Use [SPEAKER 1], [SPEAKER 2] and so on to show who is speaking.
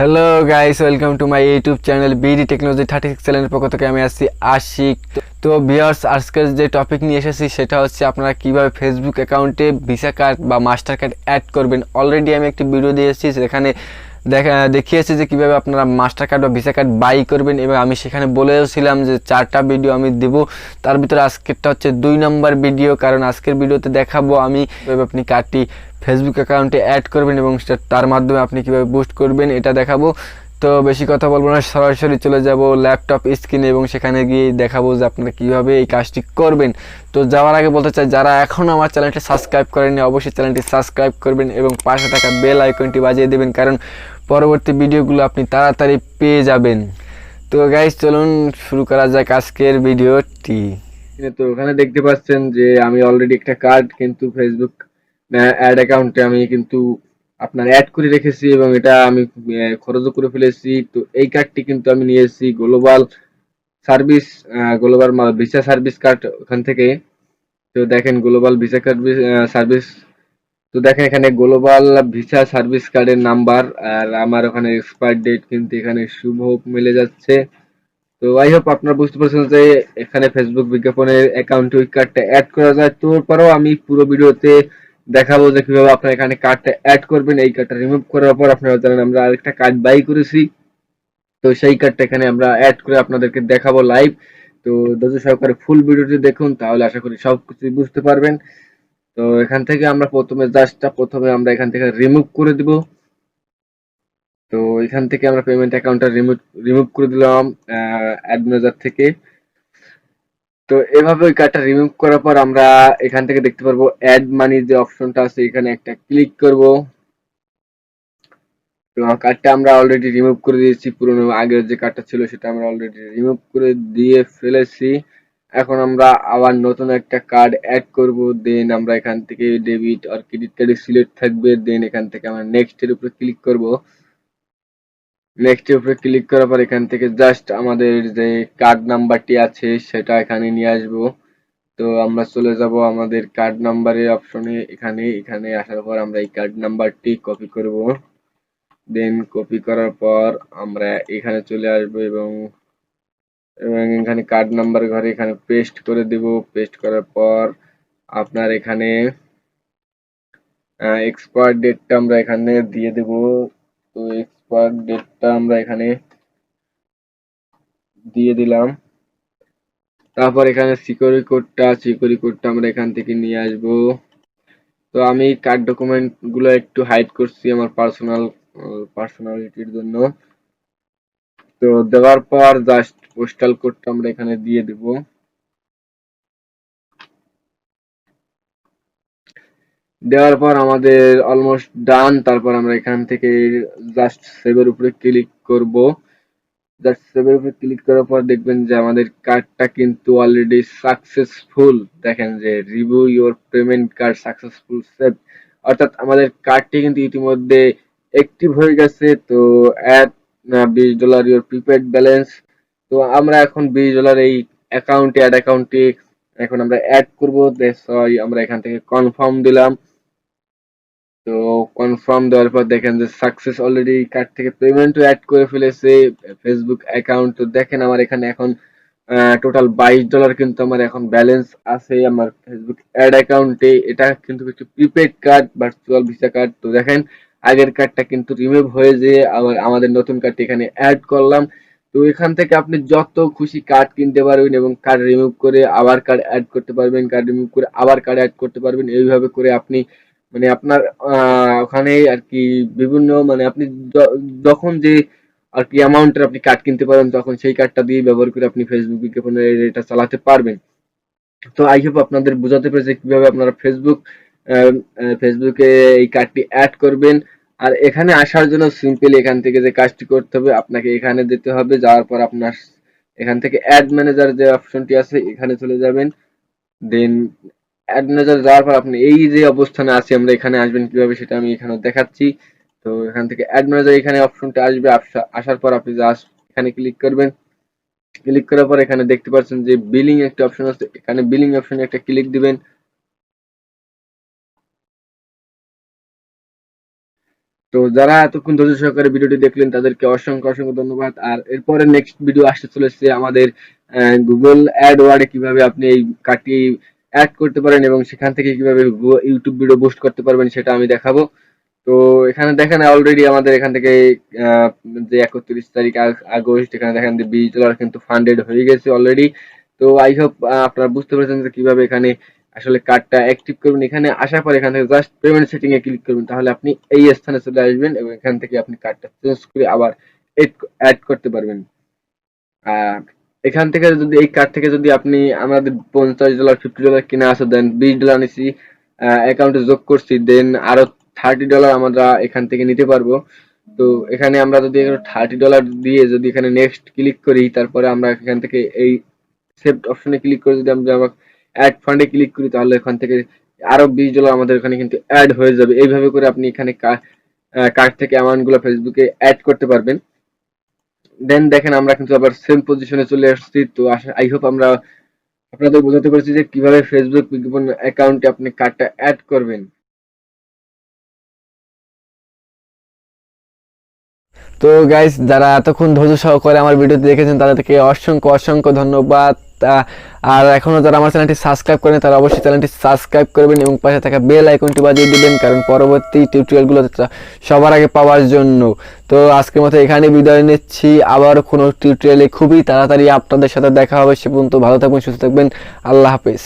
[SPEAKER 1] Hello guys, welcome to my YouTube channel BD technology 36 চ্যানেলের পক্ষ থেকে আমি আসছি আশিক। তো ভিউয়ার্স, আজকের যে টপিক নিয়ে এসেছি সেটা হচ্ছে আপনারা কিভাবে ফেসবুক অ্যাকাউন্টে ভিসা কার্ড বা মাস্টার কার্ড অ্যাড করবেন। অলরেডি আমি একটি ভিডিও দিয়েছি, সেখানে দেখিয়েছি যে কিভাবে আপনারা মাস্টার কার্ড বা ভিসা কার্ড বাই করবেন, এবং আমি সেখানে বলেছিলাম যে 4টা ভিডিও আমি দেব। তার ভিতরে আজকেরটা হচ্ছে 2 নম্বর ভিডিও, কারণ আজকের ভিডিওতে দেখাবো আমি কিভাবে আপনি কার্ডটি ফেসবুক অ্যাকাউন্টে অ্যাড করবেন এবং তার মাধ্যমে আপনি কিভাবে বুস্ট করবেন এটা দেখাবো। তো বেশি কথা বলবো না, সরাসরি চলে যাব ল্যাপটপ স্ক্রিনে এবং সেখানে গিয়ে দেখাবো যে আপনারা কীভাবে এই কাজটি করবেন। তো যাওয়ার আগে বলতে চাই, যারা এখনও আমার চ্যানেলটি সাবস্ক্রাইব করেননি অবশ্যই চ্যানেলটি সাবস্ক্রাইব করবেন এবং পাশে থাকা বেল আইকনটি বাজিয়ে দেবেন, কারণ পরবর্তী ভিডিওগুলো আপনি তাড়াতাড়ি পেয়ে যাবেন। তো গাইস, চলুন শুরু করা যাক আজকের ভিডিওটি। তো ওখানে দেখতে পাচ্ছেন যে আমি অলরেডি একটা কার্ড কিন্তু ফেসবুক অ্যাড অ্যাকাউন্টে আমি কিন্তু আপনার অ্যাড করে রেখেছি এবং এটা আমি খরচও করে ফেলেছি। তো এই কার্ডটি কিন্তু আমি নিয়েছি global service, global visa service card ওখান থেকে। তো দেখেন গ্লোবাল ভিসা কার্ড সার্ভিস, তো দেখেন এখানে গ্লোবাল ভিসা সার্ভিস কার্ডের নাম্বার আর আমার ওখানে এক্সপায়ার ডেট কিন্তু এখানে শুভ মিলে যাচ্ছে। তো আই হোপ আপনারা বুঝতে পারছেন যে এখানে ফেসবুক বিজ্ঞাপনের অ্যাকাউন্টে ওই কার্ডটা অ্যাড করা যায়। তারপরেও আমি পুরো ভিডিওতে দেখাবো যে কিভাবে আপনারা এখানে কার্ডটা অ্যাড করবেন। এই কার্ডটা রিমুভ করার পর আপনারা জানেন আমরা আরেকটা কার্ড বাই করেছি, তো সেই কার্ডটা এখানে আমরা অ্যাড করে আপনাদেরকে দেখাবো লাইভ। তো ধৈর্য সহকারে ফুল ভিডিওটি দেখুন, তাহলে আশা করি সবকিছু বুঝতে পারবেন। তো এখান থেকে আমরা প্রথমে আমরা এখান থেকে রিমুভ করে দিব। তো এখান থেকে আমরা পেমেন্ট অ্যাকাউন্টটা রিমুভ করে দিলাম অ্যাড ম্যানেজার থেকে। তো এভাবে ওই কার্ডটা রিমুভ করার পর আমরা এখান থেকে দেখতে পারবো অ্যাড মানি যে অপশনটা আছে, এখানে একটা ক্লিক করব। তো কার্ডটা আমরা অলরেডি রিমুভ করে দিয়েছি, পুরনো আগের যে কার্ডটা ছিল সেটা আমরা অলরেডি রিমুভ করে দিয়ে ফেলেছি। এখন আমরা আবার নতুন একটা কার্ড অ্যাড করব। দেন আমরা এখান থেকে ডেবিট আর ক্রেডিট কার্ডে সিলেক্ট থাকবে, দেন এখান থেকে আমরা নেক্সট এর উপরে ক্লিক করব। নেক্সট এর উপরে ক্লিক করার পর এখান থেকে জাস্ট আমাদের যে কার্ড নাম্বারটি আছে সেটা এখানে নিয়ে আসব। তো আমরা চলে যাব আমাদের কার্ড নাম্বারের অপশনে, এখানে এখানে আসার পর আমরা এই কার্ড নাম্বারটি কপি করব। দেন কপি করার পর আমরা এখানে চলে আসব এবং এখানে কার্ড নাম্বার ঘরে এখানে পেস্ট করে দেব। পেস্ট করার পর আপনার এখানে এক্সপায়ার ডেটটা আমরা এখানে দিয়ে দেব। তো এক্সপায়ার ডেটটা আমরা এখানে দিয়ে দিলাম। তারপর এখানে সিকিউরিটি কোডটা আমরা এখান থেকে নিয়ে আসব। তো আমি কার্ড ডকুমেন্ট গুলো একটু হাইড করছি আমার পার্সোনালিটির জন্য। তো দেওয়ার পর জাস্ট পোস্টাল কোডটা আমরা এখানে দিয়ে দেব। দেওয়ার পর আমাদের অলমোস্ট ডান। তারপর আমরা এখান থেকে জাস্ট সেভের উপরে ক্লিক করব। জাস্ট সেভের উপরে ক্লিক করার পর দেখবেন যে আমাদের কার্ডটা কিন্তু অলরেডি সাকসেসফুল। দেখেন যে review your payment card successful save, অর্থাৎ আমাদের কার্ডটি কিন্তু ইতিমধ্যে অ্যাক্টিভ হয়ে গেছে। তো অ্যাড $20 ইওর প্রিপেড ব্যালেন্স। তো আমরা এখন $20 এই অ্যাড অ্যাকাউন্টে এখন আমরা অ্যাড করবো। আমরা এখান থেকে কনফার্ম দিলাম। তো কনফার্ম দেওয়ার পর দেখেন যে সাকসেস, অলরেডি কার্ড থেকে পেমেন্টও অ্যাড করে ফেলেছে ফেসবুক অ্যাকাউন্ট। তো দেখেন আমার এখানে এখন টোটাল $22 কিন্তু আমার এখন ব্যালেন্স আছে আমার ফেসবুক অ্যাড অ্যাকাউন্টে। এটা কিন্তু একটু prepaid card, virtual visa card. তো দেখেন আগের কার্ডটা কিন্তু রিমুভ হয়ে যেয়ে আবার আমাদের নতুন কার্ডটি এখানে অ্যাড করলাম। তো এখান থেকে আপনি যত খুশি কার্ড কিনতে পারবেন এবং কার্ড রিমুভ করে আবার কার্ড অ্যাড করতে পারবেন, কার্ড রিমুভ করে আবার কার্ড অ্যাড করতে পারবেন। এইভাবে করে আপনি মানে আপনার ওখানে আর কি বিভিন্ন মানে আপনি যখন যে আর কি অ্যামাউন্টের আপনি কার্ড কিনতে পারেন তখন সেই কার্ডটা দিয়ে ব্যবহার করে আপনি ফেসবুক বিজ্ঞাপনে এটা চালাতে পারবেন। তো আই হোপ আপনাদের বোঝাতে পেরেছে কিভাবে আপনারা ফেসবুকে এই কার্ডটি অ্যাড করবেন। আর এখানে আসার জন্য সিম্পলি এখান থেকে যে কাজটি করতে হবে, আপনাকে এখানে যেতে হবে। যাওয়ার পর আপনার এখান থেকে অ্যাড ম্যানেজার যে অপশনটি আছে এখানে চলে যাবেন। দেন অ্যাড ম্যানেজার যাওয়ার পর আপনি এই যে অবস্থানে আছি আমরা এখানে আসবেন কিভাবে সেটা আমি এখানে দেখাচ্ছি। তো এখান থেকে অ্যাড ম্যানেজার এখানে অপশনটা আসবে, আসার পর আপনি জাস্ট এখানে ক্লিক করবেন। ক্লিক করার পর এখানে দেখতে পাচ্ছেন যে বিলিং একটা অপশন আছে, এখানে বিলিং অপশনে একটা ক্লিক দিবেন। তো যারা এতক্ষণ ধৈর্য সহকারে ভিডিওটি দেখলেন তাদেরকে অসংখ্য অসংখ্য ধন্যবাদ। আর এরপরে নেক্সট ভিডিও আসতে চলেছে আমাদের গুগল অ্যাডওয়ার্ডে কিভাবে আপনি এই কার্ডটি অ্যাড করতে পারেন এবং সেখান থেকে কিভাবে ইউটিউব ভিডিও বুস্ট করতে পারবেন সেটা আমি দেখাবো। তো এখানে দেখেন অলরেডি আমাদের এখান থেকে যে 31 তারিখ আগস্ট এখানে দেখেন যে $20 কিন্তু ফান্ডেড হয়ে গেছে অলরেডি। তো আই হোপ আপনারা বুঝতে পেরেছেন যে কিভাবে এখানে আসলে কার্ডটা অ্যাক্টিভ করবেন। এখানে আসার পর এখান থেকে জাস্ট পেমেন্ট সেটিং এ ক্লিক করবেন, তাহলে আপনি এই স্থানে চলে আসবেন এবং এখান থেকে আপনি কার্ডটা চেঞ্জ করে আবার অ্যাড করতে পারবেন। আর এখান থেকে যদি এই কার্ড থেকে যদি আপনি আমাদের $50 $50 কিনা আছে, দেন $20 নিছি অ্যাকাউন্টে যোগ করছি, দেন আরো $30 আমরা এখান থেকে নিতে পারবো। তো এখানে আমরা যদি $30 দিয়ে যদি এখানে নেক্সট ক্লিক করি, তারপরে আমরা এখান থেকে এই সেভড অপশনে ক্লিক করে যদি আমরা আবার অ্যাড ফান্ডে ক্লিক করি, তাহলে এখান থেকে আরো $20 আমাদের এখানে কিন্তু অ্যাড হয়ে যাবে। এইভাবে করে আপনি এখানে কার্ড থেকে অ্যামাউন্ট গুলো ফেসবুকে অ্যাড করতে পারবেন। দেন দেখেন আমরা কিন্তু আবার সেম পজিশনে চলে আসছি। তো আই হোপ আমরা আপনাদের বোঝাতে পারছি যে কিভাবে ফেসবুক বিজ্ঞাপন অ্যাকাউন্টে আপনি কার্ডটা অ্যাড করবেন। তো গাইস, যারা এতক্ষণ ধৈর্য সহকারে আমার ভিডিওটি দেখেছেন তাদেরকে অসংখ্য অসংখ্য ধন্যবাদ। আর এখনো যারা আমার চ্যানেলটি সাবস্ক্রাইব করেন তারা অবশ্যই চ্যানেলটি সাবস্ক্রাইব করবেন এবং পাশে থাকা বেল আইকনটি বাজিয়ে দিবেন, কারণ পরবর্তী টিউটোরিয়ালগুলো সবার আগে পাওয়ার জন্য। তো আজকের মতো এখানে বিদায় নিচ্ছি, আবার কোনো টিউটোরিয়ালে খুবই তাড়াতাড়ি আপনাদের সাথে দেখা হবে। সে পর্যন্ত ভালো থাকবেন, সুস্থ থাকবেন, আল্লাহ হাফেজ।